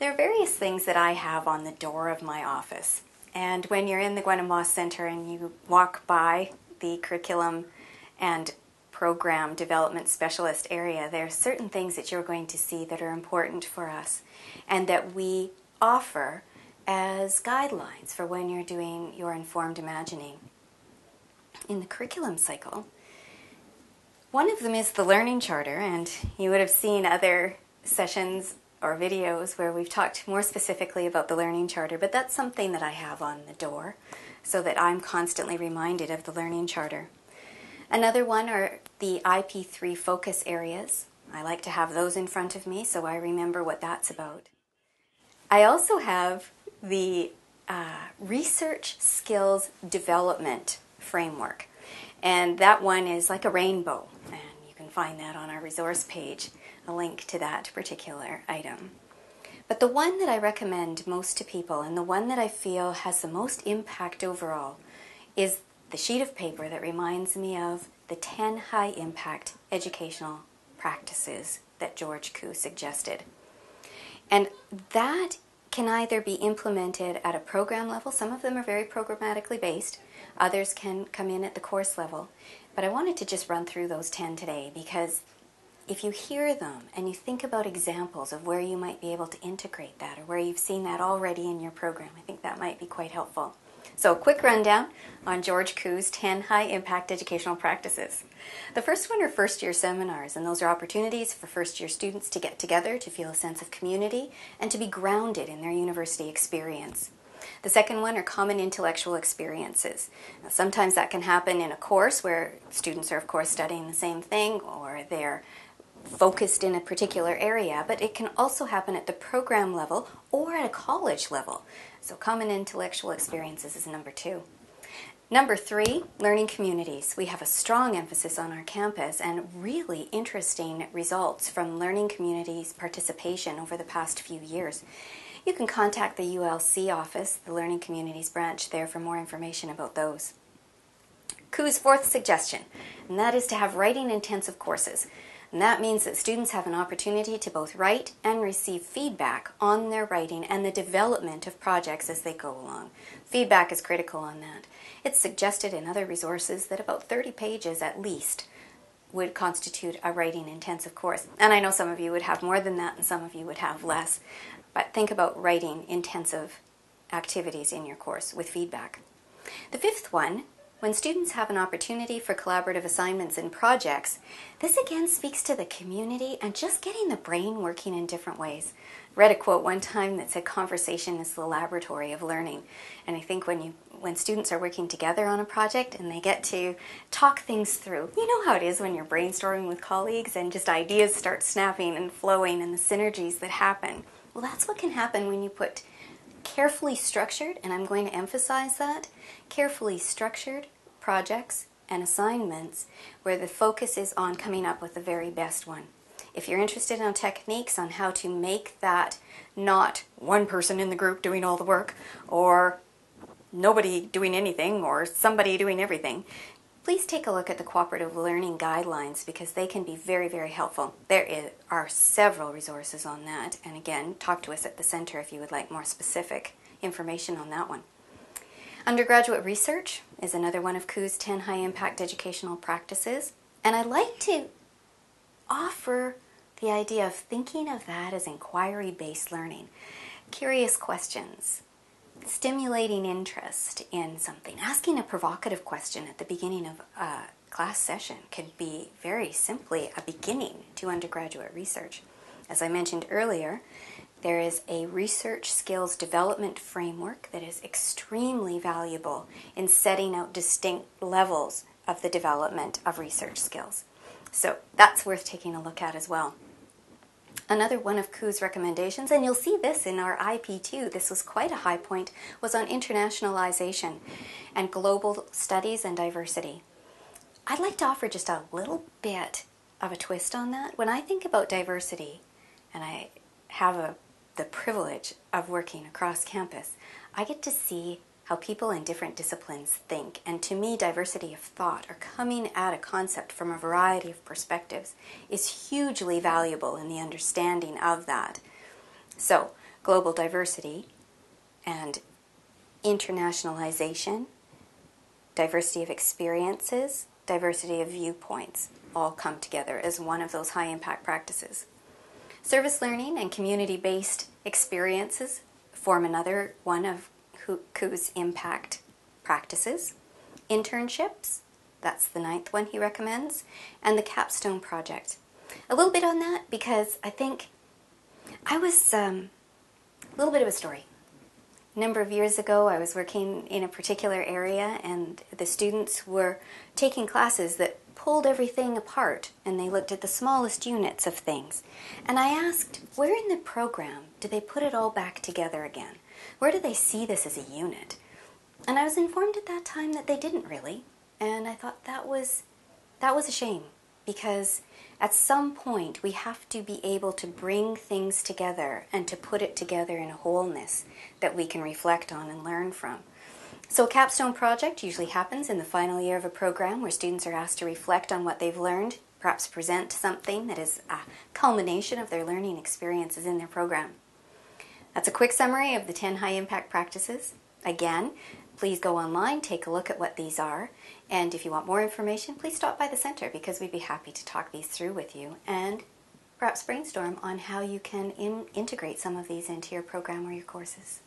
There are various things that I have on the door of my office. And when you're in the Gwen and Moss Center and you walk by the curriculum and program development specialist area, there are certain things that you're going to see that are important for us and that we offer as guidelines for when you're doing your informed imagining. In the curriculum cycle, one of them is the Learning Charter, and you would have seen other sessions or videos where we've talked more specifically about the Learning Charter, but that's something that I have on the door so that I'm constantly reminded of the Learning Charter. Another one are the IP3 focus areas. I like to have those in front of me so I remember what that's about. I also have the Research Skills Development Framework, and that one is like a rainbow, and you can find that on our resource page, a link to that particular item. But the one that I recommend most to people, and the one that I feel has the most impact overall, is the sheet of paper that reminds me of the 10 high-impact educational practices that George Koo suggested. And that can either be implemented at a program level. Some of them are very programmatically based. Others can come in at the course level. But I wanted to just run through those 10 today because if you hear them and you think about examples of where you might be able to integrate that or where you've seen that already in your program, I think that might be quite helpful. So a quick rundown on George Koo's 10 high-impact educational practices. The first one are first-year seminars, and those are opportunities for first-year students to get together, to feel a sense of community, and to be grounded in their university experience. The second one are common intellectual experiences. Now, sometimes that can happen in a course where students are, of course, studying the same thing, or they're focused in a particular area, but it can also happen at the program level or at a college level. So common intellectual experiences is number 2. Number 3, learning communities. We have a strong emphasis on our campus and really interesting results from learning communities participation over the past few years. You can contact the ULC office, the Learning Communities branch there, for more information about those. Koo's 4th suggestion, and that is to have writing intensive courses. And that means that students have an opportunity to both write and receive feedback on their writing and the development of projects as they go along. Feedback is critical on that. It's suggested in other resources that about 30 pages at least would constitute a writing intensive course. And I know some of you would have more than that and some of you would have less. But think about writing intensive activities in your course with feedback. The 5th one, when students have an opportunity for collaborative assignments and projects, this again speaks to the community and just getting the brain working in different ways. I read a quote one time that said, "Conversation is the laboratory of learning." And I think when students are working together on a project and they get to talk things through, you know how it is when you're brainstorming with colleagues and just ideas start snapping and flowing and the synergies that happen. Well, that's what can happen when you put carefully structured, and I'm going to emphasize that, carefully structured projects and assignments where the focus is on coming up with the very best one. If you're interested in techniques on how to make that not one person in the group doing all the work or nobody doing anything or somebody doing everything, please take a look at the Cooperative Learning Guidelines because they can be very, very helpful. There are several resources on that, and again, talk to us at the center if you would like more specific information on that one. Undergraduate research is another one of Koo's 10 high-impact educational practices, and I like to offer the idea of thinking of that as inquiry-based learning. Curious questions, stimulating interest in something, asking a provocative question at the beginning of a class session could be very simply a beginning to undergraduate research. As I mentioned earlier, there is a research skills development framework that is extremely valuable in setting out distinct levels of the development of research skills. So that's worth taking a look at as well. Another one of Koo's recommendations, and you'll see this in our IP2, this was quite a high point, was on internationalization and global studies and diversity. I'd like to offer just a little bit of a twist on that. When I think about diversity, and I have the privilege of working across campus, I get to see how people in different disciplines think. And to me, diversity of thought, or coming at a concept from a variety of perspectives, is hugely valuable in the understanding of that. So, global diversity and internationalization, diversity of experiences, diversity of viewpoints all come together as one of those high-impact practices. Service learning and community-based experiences form another one of Ku's impact practices. Internships, that's the 9th one he recommends, and the Capstone Project. A little bit on that because I think I was a little bit of a story. A number of years ago, I was working in a particular area, and the students were taking classes that pulled everything apart, and they looked at the smallest units of things. And I asked, where in the program do they put it all back together again? Where do they see this as a unit? And I was informed at that time that they didn't really, and I thought that was a shame, because at some point we have to be able to bring things together and to put it together in a wholeness that we can reflect on and learn from. So a Capstone Project usually happens in the final year of a program where students are asked to reflect on what they've learned, perhaps present something that is a culmination of their learning experiences in their program. That's a quick summary of the 10 high-impact practices. Again, please go online, take a look at what these are, and if you want more information, please stop by the center because we'd be happy to talk these through with you and perhaps brainstorm on how you can integrate some of these into your program or your courses.